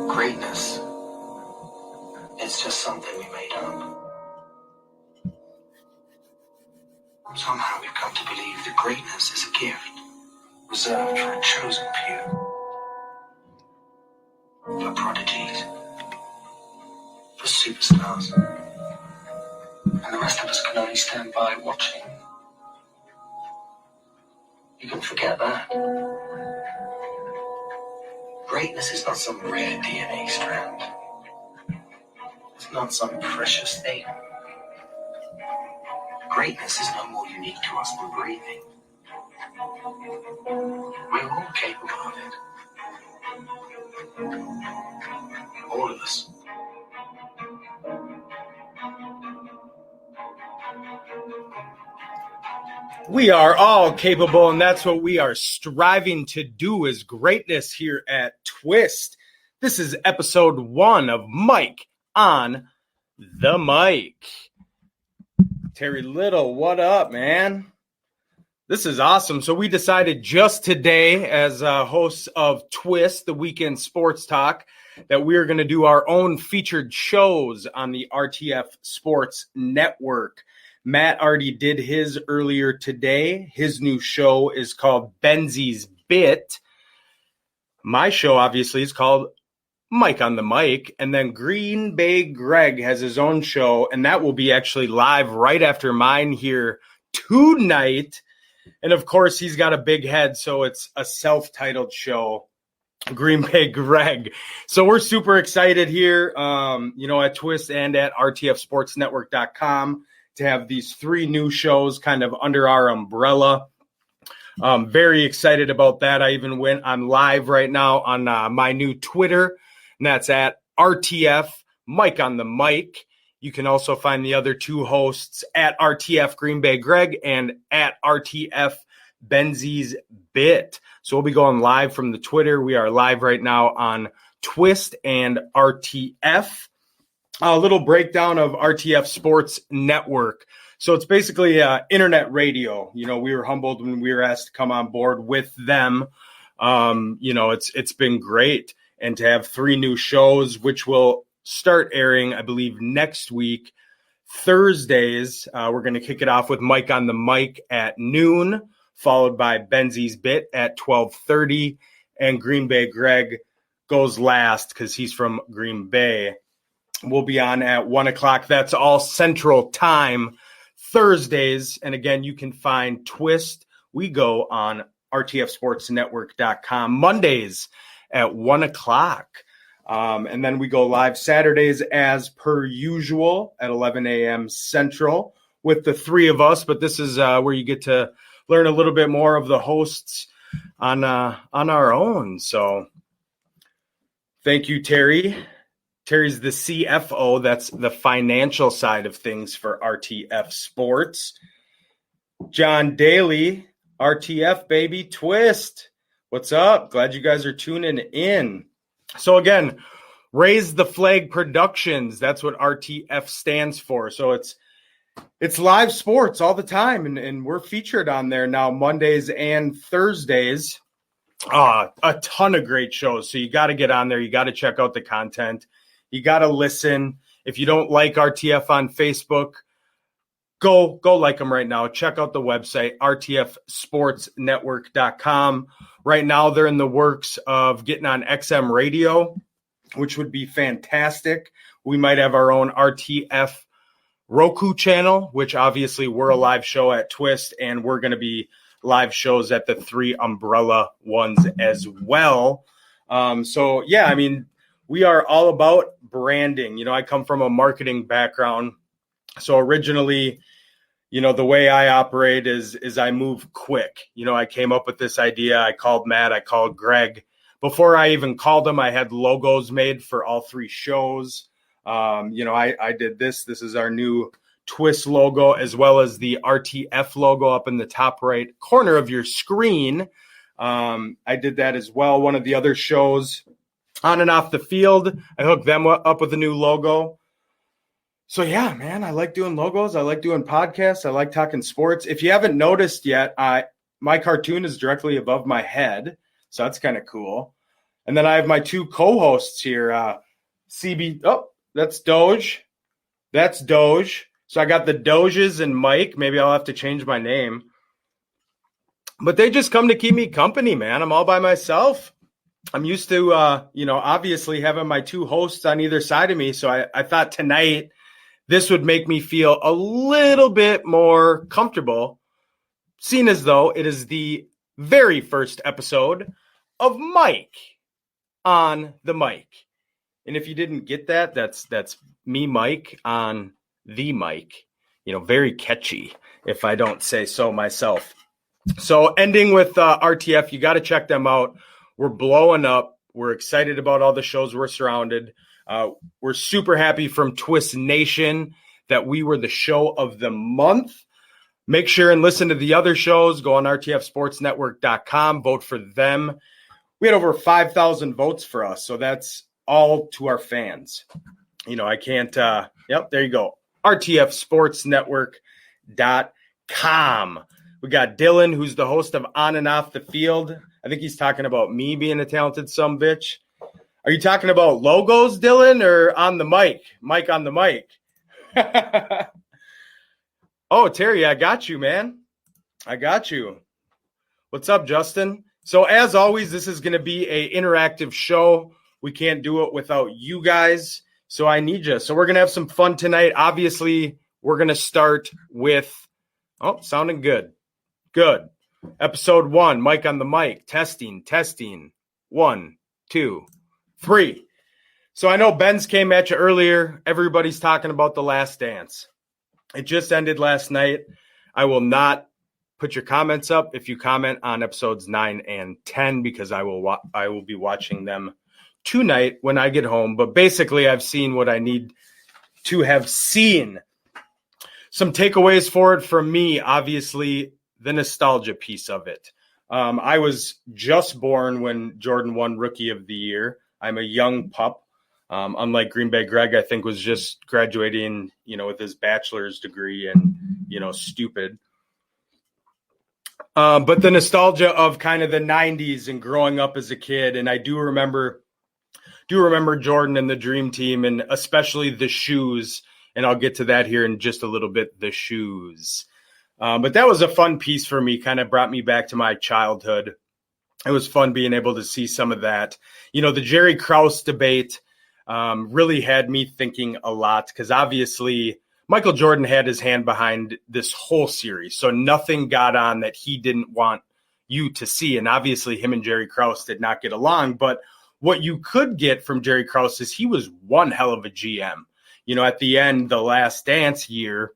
Greatness is just something we made up. Somehow we've come to believe that greatness is a gift reserved for a chosen few, for prodigies, for superstars, and the rest of us can only stand by watching. You can forget that. Greatness is not some rare DNA strand. It's not some precious thing. Greatness is no more unique to us than breathing. We're all capable of it. All of us. We are all capable, and that's what we are striving to do is greatness here at Twist. This is episode 1 of Mike on the Mic. Terry Little, what up, man? This is awesome. So we decided just today, as hosts of Twist, the weekend sports talk, that we are going to do our own featured shows on the RTF Sports Network. Matt already did his earlier today. His new show is called Benzie's Bit. My show, obviously, is called Mike on the Mic. And then Green Bay Greg has his own show, and that will be actually live right after mine here tonight. And, of course, he's got a big head, so it's a self-titled show, Green Bay Greg. So we're super excited here, at Twist and at rtfsportsnetwork.com to have these 3 new shows kind of under our umbrella. Very excited about that. I even went on live right now on my new Twitter, and that's at RTF Mike on the Mic. You can also find the other 2 hosts at RTF Green Bay Greg and at RTF Benzie's Bit. So we'll be going live from the Twitter. We are live right now on Twist and RTF. A little breakdown of RTF Sports Network. So it's basically internet radio. We were humbled when we were asked to come on board with them. It's been great. And to have 3 new shows, which will start airing, I believe, next week, Thursdays. We're going to kick it off with Mike on the Mic at noon, followed by Benzie's Bit at 12:30. And Green Bay Greg goes last because he's from Green Bay. We'll be on at 1 o'clock. That's all Central Time, Thursdays. And again, you can find Twist. We go on rtfsportsnetwork.com Mondays at 1 o'clock. And then we go live Saturdays as per usual at 11 a.m. Central with the 3 of us. But this is where you get to learn a little bit more of the hosts on our own. So thank you, Terry. Terry's the CFO. That's the financial side of things for RTF Sports. John Daly, RTF baby, Twist. What's up? Glad you guys are tuning in. So again, Raise the Flag Productions. That's what RTF stands for. So it's live sports all the time, and we're featured on there now Mondays and Thursdays. A ton of great shows. So you got to get on there. You got to check out the content. You got to listen. If you don't like RTF on Facebook, go like them right now. Check out the website, rtfsportsnetwork.com. Right now, they're in the works of getting on XM radio, which would be fantastic. We might have our own RTF Roku channel, which obviously we're a live show at Twist, and we're going to be live shows at the 3 umbrella ones as well. We are all about branding. I come from a marketing background. So originally, the way I operate is I move quick. I came up with this idea. I called Matt. I called Greg. Before I even called them, I had logos made for all 3 shows. I did this. This is our new Twist logo, as well as the RTF logo up in the top right corner of your screen. I did that as well. One of the other shows, On and Off the Field, I hooked them up with a new logo. So yeah, man, I like doing logos. I like doing podcasts. I like talking sports. If you haven't noticed yet, my cartoon is directly above my head, so that's kind of cool. And then I have my two co-hosts here. CB. Oh, that's Doge. That's Doge. So I got the Doges and Mike. Maybe I'll have to change my name. But they just come to keep me company, man. I'm all by myself. I'm used to, obviously having my two hosts on either side of me. So I thought tonight this would make me feel a little bit more comfortable, seeing as though it is the very first episode of Mike on the mic. And if you didn't get that, that's me, Mike, on the mic. Very catchy, if I don't say so myself. So ending with RTF, you got to check them out. We're blowing up. We're excited about all the shows we're surrounded. We're super happy from Twist Nation that we were the show of the month. Make sure and listen to the other shows. Go on rtfsportsnetwork.com. Vote for them. We had over 5,000 votes for us, so that's all to our fans. I can't there you go. rtfsportsnetwork.com. We got Dylan, who's the host of On and Off the Field. I think he's talking about me being a talented sumbitch. Are you talking about logos, Dylan, or on the mic? Mike on the mic. Oh, Terry, I got you, man. I got you. What's up, Justin? So as always, this is going to be an interactive show. We can't do it without you guys. So I need you. So we're going to have some fun tonight. Obviously, we're going to start with, sounding good. Good. Episode 1, Mike on the mic. Testing. 1, 2, 3. So I know Ben's came at you earlier. Everybody's talking about The Last Dance. It just ended last night. I will not put your comments up if you comment on episodes 9 and 10 because I will be watching them tonight when I get home. But basically, I've seen what I need to have seen. Some takeaways for it from me, obviously, the nostalgia piece of it. I was just born when Jordan won Rookie of the Year. I'm a young pup. Unlike Green Bay Greg, I think was just graduating, with his bachelor's degree and, stupid. But the nostalgia of kind of the 90s and growing up as a kid. And I do remember Jordan and the Dream Team and especially the shoes. And I'll get to that here in just a little bit, the shoes. But that was a fun piece for me, kind of brought me back to my childhood. It was fun being able to see some of that. The Jerry Krause debate really had me thinking a lot because obviously Michael Jordan had his hand behind this whole series. So nothing got on that he didn't want you to see. And obviously him and Jerry Krause did not get along. But what you could get from Jerry Krause is he was one hell of a GM. At the end, the Last Dance year,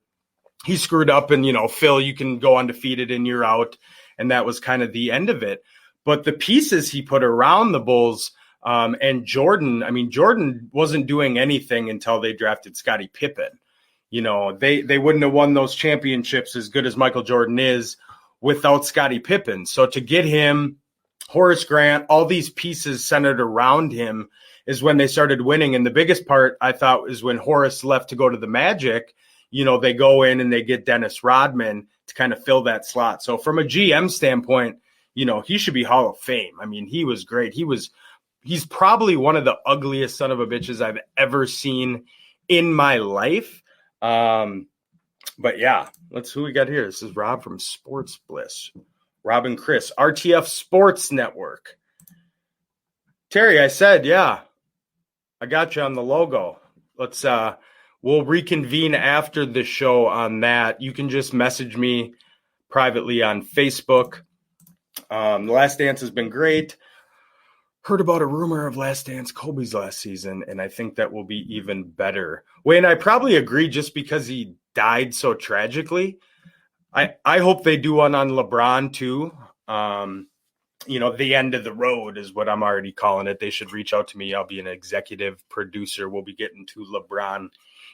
he screwed up and, Phil, you can go undefeated and you're out. And that was kind of the end of it. But the pieces he put around the Bulls and Jordan, Jordan wasn't doing anything until they drafted Scottie Pippen. They wouldn't have won those championships as good as Michael Jordan is without Scottie Pippen. So to get him, Horace Grant, all these pieces centered around him is when they started winning. And the biggest part, I thought, is when Horace left to go to the Magic. They go in and they get Dennis Rodman to kind of fill that slot. So from a GM standpoint, he should be Hall of Fame. He was great. He's probably one of the ugliest son of a bitches I've ever seen in my life. But yeah, who we got here? This is Rob from Sports Bliss. Rob and Chris, RTF Sports Network. Terry, I said, yeah, I got you on the logo. We'll reconvene after the show on that. You can just message me privately on Facebook. The Last Dance has been great. Heard about a rumor of Last Dance Kobe's last season, and I think that will be even better. Wayne, I probably agree just because he died so tragically. I hope they do one on LeBron too. The end of the road is what I'm already calling it. They should reach out to me. I'll be an executive producer. We'll be getting to LeBron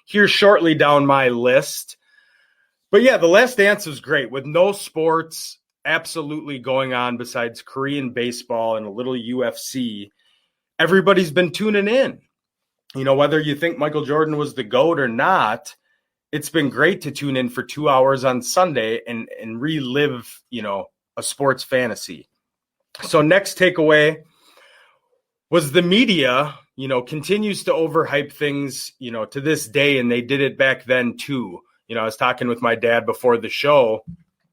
here shortly down my list. But yeah, The Last Dance was great with no sports absolutely going on besides Korean baseball and a little UFC. Everybody's been tuning in. Whether you think Michael Jordan was the GOAT or not, it's been great to tune in for 2 hours on Sunday and relive, a sports fantasy. So next takeaway was the media, continues to overhype things, to this day. And they did it back then too. I was talking with my dad before the show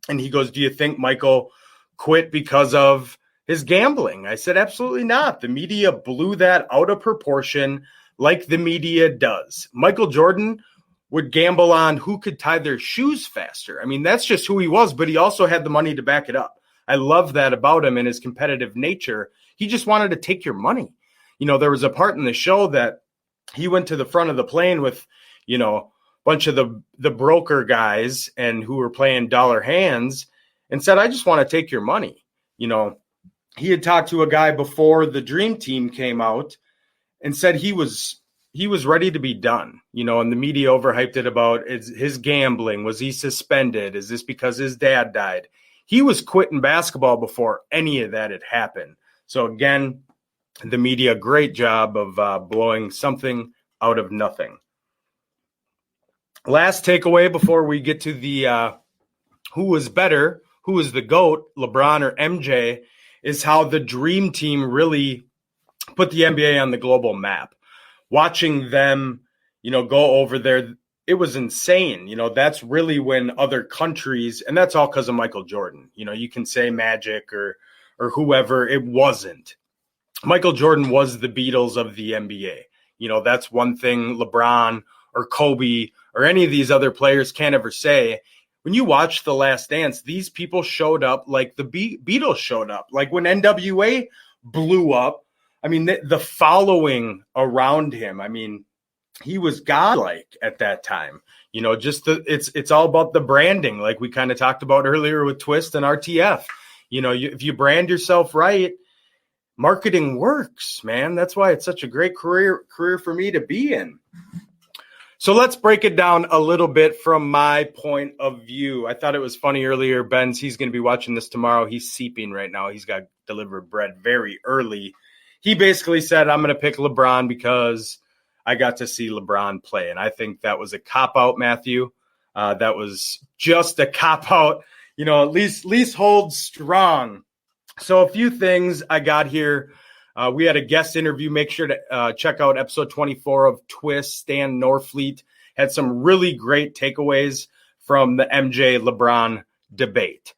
and he goes, do you think Michael quit because of his gambling? I said, absolutely not. The media blew that out of proportion like the media does. Michael Jordan would gamble on who could tie their shoes faster. I mean, that's just who he was, but he also had the money to back it up. I love that about him and his competitive nature. He just wanted to take your money. There was a part in the show that he went to the front of the plane with, a bunch of the broker guys and who were playing dollar hands and said, I just want to take your money. He had talked to a guy before the Dream Team came out and said he was ready to be done, and the media overhyped it about his gambling. Was he suspended? Is this because his dad died? He was quitting basketball before any of that had happened. So again, the media, great job of blowing something out of nothing. Last takeaway before we get to the who was better, who was the GOAT, LeBron or MJ, is how the Dream Team really put the NBA on the global map. Watching them, go over there, it was insane. That's really when other countries, and that's all because of Michael Jordan. You can say Magic or whoever, it wasn't. Michael Jordan was the Beatles of the NBA. That's one thing LeBron or Kobe or any of these other players can't ever say. When you watch The Last Dance, these people showed up like the Beatles showed up. Like when NWA blew up, I mean, the following around him, I mean, he was godlike at that time. It's all about the branding, like we kind of talked about earlier with Twist and RTF. If you brand yourself right, marketing works, man. That's why it's such a great career for me to be in. So let's break it down a little bit from my point of view. I thought it was funny earlier. He's going to be watching this tomorrow. He's seeping right now. He's got delivered bread very early. He basically said, I'm going to pick LeBron because I got to see LeBron play. And I think that was a cop-out, Matthew. That was just a cop-out, at least hold strong. So a few things I got here. We had a guest interview. Make sure to check out episode 24 of Twist. Stan Norfleet had some really great takeaways from the MJ LeBron debate.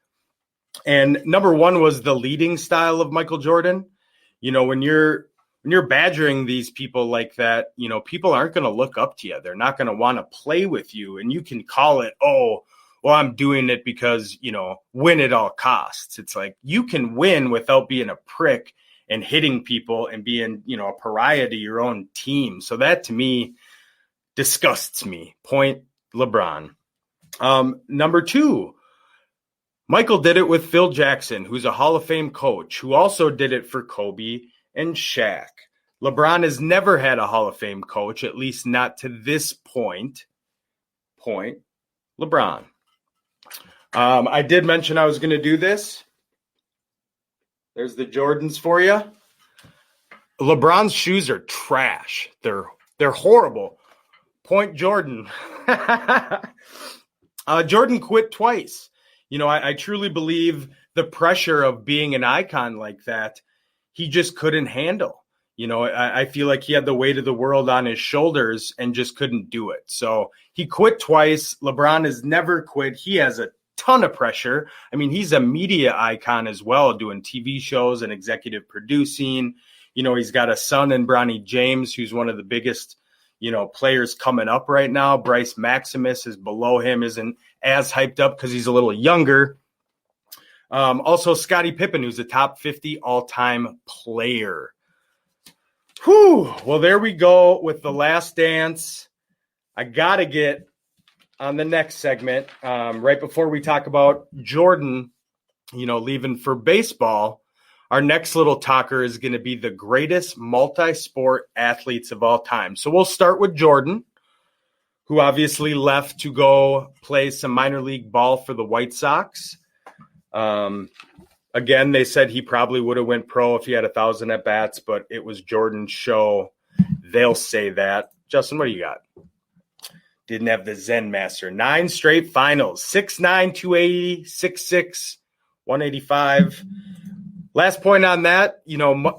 And number one was the leading style of Michael Jordan. When you're badgering these people like that, people aren't going to look up to you. They're not going to want to play with you. And you can call it, oh, well, I'm doing it because, win at all costs. It's like you can win without being a prick and hitting people and being, a pariah to your own team. So that to me disgusts me. Point LeBron. Number two, Michael did it with Phil Jackson, who's a Hall of Fame coach, who also did it for Kobe and Shaq. LeBron has never had a Hall of Fame coach, at least not to this point. Point LeBron. I did mention I was going to do this. There's the Jordans for you. LeBron's shoes are trash. They're horrible. Point Jordan. Jordan quit twice. I truly believe the pressure of being an icon like that, he just couldn't handle. I feel like he had the weight of the world on his shoulders and just couldn't do it. So he quit twice. LeBron has never quit. He has a ton of pressure. I mean, he's a media icon as well, doing TV shows and executive producing. He's got a son in Bronny James, who's one of the biggest, players coming up right now. Bryce Maximus is below him, isn't as hyped up because he's a little younger. Also, Scottie Pippen, who's a top 50 all-time player. Whew. Well, there we go with The Last Dance. I got to get on the next segment, right before we talk about Jordan, leaving for baseball. Our next little talker is going to be the greatest multi-sport athletes of all time. So we'll start with Jordan, who obviously left to go play some minor league ball for the White Sox. Again, they said he probably would have went pro if he had 1,000 at-bats, but it was Jordan's show they'll say that. Justin, what do you got? Didn't have the Zen Master. 9 straight finals. 6'9", 280, 6'6", 185. Last point on that,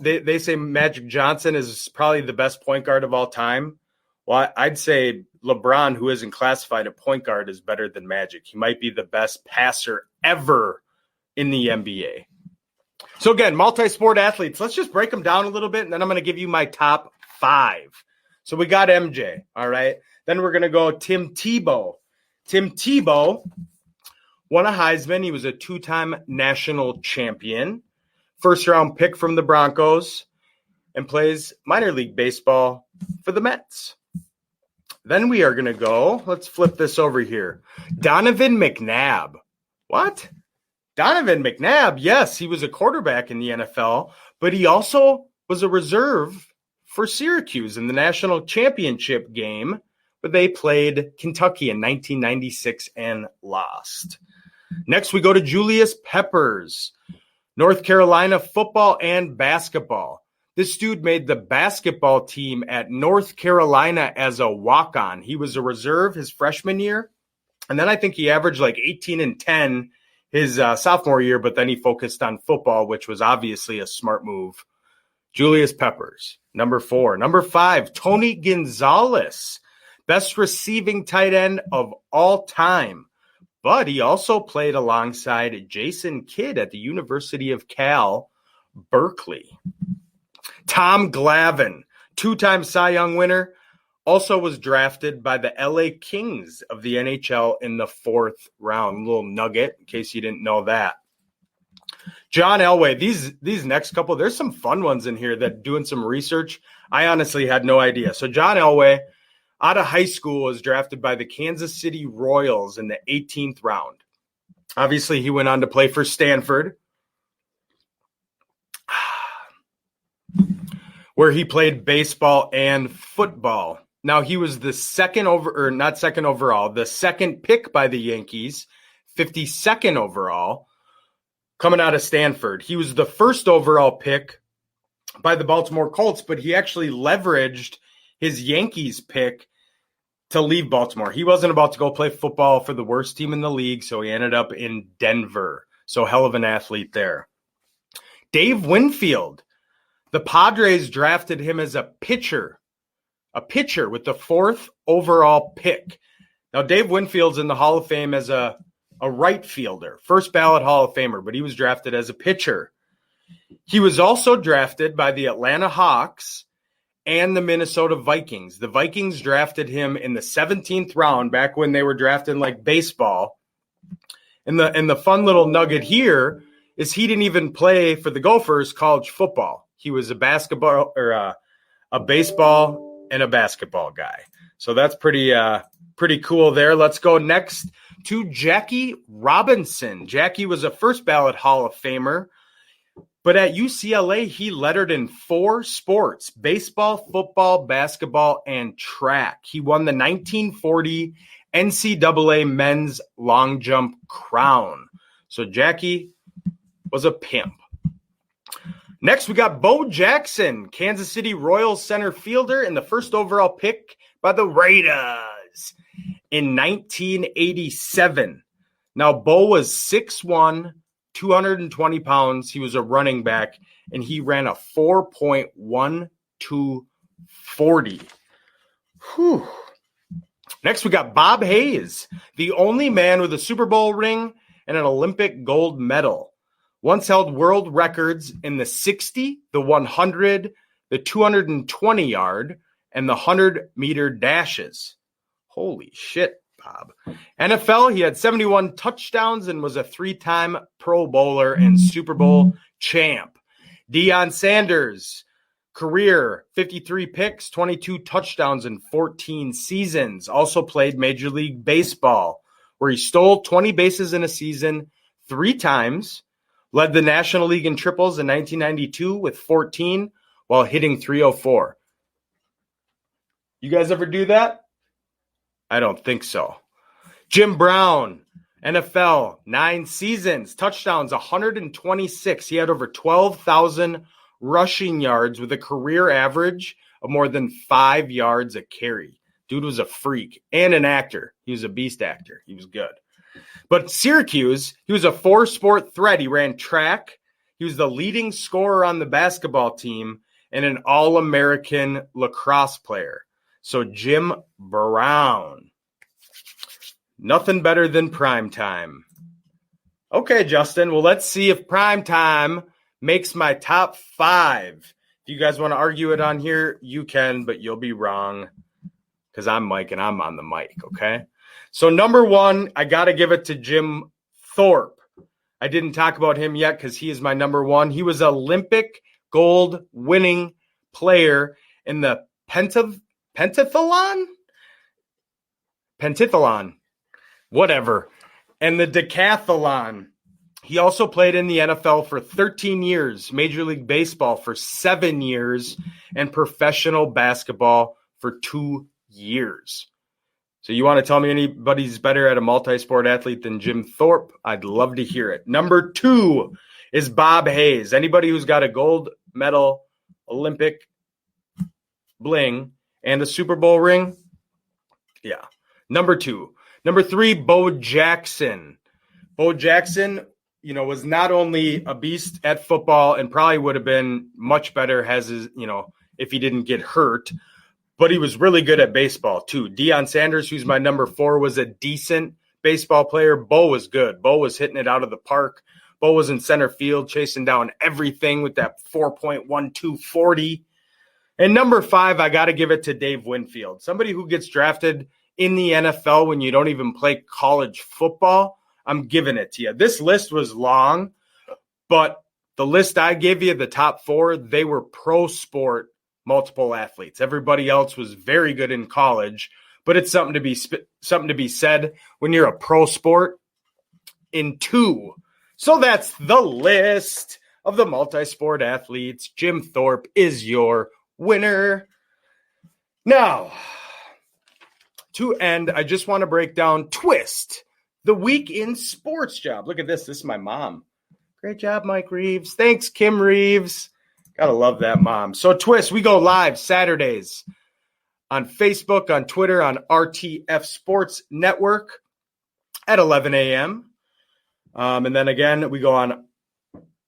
they say Magic Johnson is probably the best point guard of all time. Well, I'd say LeBron, who isn't classified a point guard, is better than Magic. He might be the best passer ever in the NBA. So again, multi-sport athletes. Let's just break them down a little bit, and then I'm going to give you my top 5. So we got MJ, all right? Then we're going to go Tim Tebow. Tim Tebow won a Heisman. He was a 2-time national champion, first-round pick from the Broncos, and plays minor league baseball for the Mets. Then we are going to go, let's flip this over here. Donovan McNabb. What? Donovan McNabb, yes, he was a quarterback in the NFL, but he also was a reserve for Syracuse in the national championship game, but they played Kentucky in 1996 and lost. Next, we go to Julius Peppers, North Carolina football and basketball. This dude made the basketball team at North Carolina as a walk-on. He was a reserve his freshman year, and then I think he averaged like 18 and 10 his sophomore year, but then he focused on football, which was obviously a smart move. Julius Peppers, number 4. Number 5, Tony Gonzalez, best receiving tight end of all time. But he also played alongside Jason Kidd at the University of Cal, Berkeley. Tom Glavine, 2-time Cy Young winner, also was drafted by the LA Kings of the NHL in the 4th round. A little nugget in case you didn't know that. John Elway, these next couple, there's some fun ones in here that doing some research. I honestly had no idea. So John Elway, out of high school, was drafted by the Kansas City Royals in the 18th round. Obviously, he went on to play for Stanford, where he played baseball and football. Now, he was the second pick by the Yankees, 52nd overall, coming out of Stanford. He was the first overall pick by the Baltimore Colts, but he actually leveraged his Yankees pick to leave Baltimore. He wasn't about to go play football for the worst team in the league, so he ended up in Denver. So hell of an athlete there. Dave Winfield. The Padres drafted him as a pitcher with the 4th overall pick. Now, Dave Winfield's in the Hall of Fame as a right fielder, first ballot Hall of Famer, but he was drafted as a pitcher. He was also drafted by the Atlanta Hawks and the Minnesota Vikings. The Vikings drafted him in the 17th round, back when they were drafting like baseball. And the fun little nugget here is he didn't even play for the Gophers college football. He was a baseball and a basketball guy. So that's pretty cool there. Let's go next to Jackie Robinson. Jackie was a first ballot Hall of Famer, but at UCLA, he lettered in 4 sports: baseball, football, basketball, and track. He won the 1940 NCAA men's long jump crown. So Jackie was a pimp. Next, we got Bo Jackson, Kansas City Royals center fielder, and the first overall pick by the Raiders in 1987. Now, Bo was 6'1", 220 pounds. He was a running back, and he ran a 4.1240. Whew. Next, we got Bob Hayes, the only man with a Super Bowl ring and an Olympic gold medal. Once held world records in the 60, the 100, the 220-yard, and the 100-meter dashes. Holy shit, Bob. NFL, he had 71 touchdowns and was a 3-time Pro Bowler and Super Bowl champ. Deion Sanders, career 53 picks, 22 touchdowns in 14 seasons. Also played Major League Baseball, where he stole 20 bases in a season 3 times. Led the National League in triples in 1992 with 14 while hitting .304. You guys ever do that? I don't think so. Jim Brown, NFL, 9 seasons, touchdowns, 126. He had over 12,000 rushing yards with a career average of more than 5 yards a carry. Dude was a freak and an actor. He was a beast actor. He was good. But Syracuse, he was a 4-sport threat. He ran track. He was the leading scorer on the basketball team and an All-American lacrosse player. So Jim Brown. Nothing better than prime time. Okay, Justin. Well, let's see if prime time makes my top 5. If you guys want to argue it on here, you can, but you'll be wrong because I'm Mike and I'm on the mic, okay? So number 1, I got to give it to Jim Thorpe. I didn't talk about him yet because he is my number 1. He was Olympic gold winning player in the pentathlon, whatever, and the decathlon. He also played in the NFL for 13 years, Major League Baseball for 7 years, and professional basketball for 2 years. So you want to tell me anybody's better at a multi-sport athlete than Jim Thorpe? I'd love to hear it. Number 2 is Bob Hayes. Anybody who's got a gold medal, Olympic bling, and a Super Bowl ring? Yeah. Number 2. Number 3, Bo Jackson. Bo Jackson, was not only a beast at football and probably would have been much better if he didn't get hurt, but he was really good at baseball too. Deion Sanders, who's my number 4, was a decent baseball player. Bo was good. Bo was hitting it out of the park. Bo was in center field, chasing down everything with that 4.12 40. And number 5, I got to give it to Dave Winfield, somebody who gets drafted in the NFL when you don't even play college football. I'm giving it to you. This list was long, but the list I gave you, the top 4, they were pro sport multiple athletes. Everybody else was very good in college, but it's something to be said when you're a pro sport in 2. So that's the list of the multi-sport athletes. Jim Thorpe is your winner. Now, to end, I just want to break down Twist, the week in sports job. Look at this. This is my mom. Great job, Mike Reeves. Thanks, Kim Reeves. Gotta love that mom. So Twist, we go live Saturdays on Facebook, on Twitter, on RTF Sports Network at 11 a.m. And then again, we go on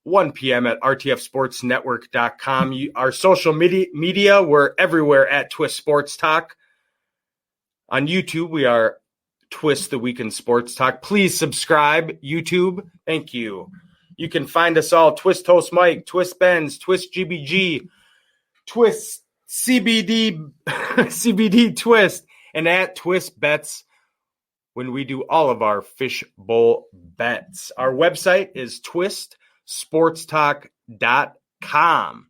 1 p.m. at rtfsportsnetwork.com. Our social media, we're everywhere at Twist Sports Talk. On YouTube, we are Twist the Week in Sports Talk. Please subscribe, YouTube. Thank you. You can find us all, Twist Host Mike, Twist Benz, Twist GBG, Twist CBD, CBD Twist, and at Twist Bets when we do all of our fishbowl bets. Our website is twistsportstalk.com.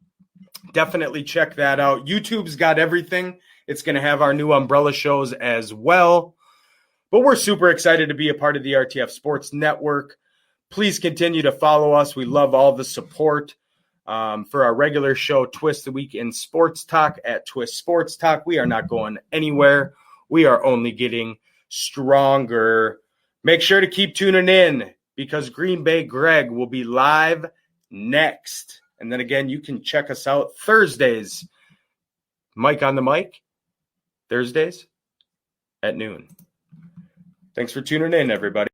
Definitely check that out. YouTube's got everything. It's going to have our new umbrella shows as well. But we're super excited to be a part of the RTF Sports Network. Please continue to follow us. We love all the support for our regular show, Twist the Week in Sports Talk at Twist Sports Talk. We are not going anywhere. We are only getting stronger. Make sure to keep tuning in because Green Bay Greg will be live next. And then again, you can check us out Thursdays. Mike on the mic, Thursdays at noon. Thanks for tuning in, everybody.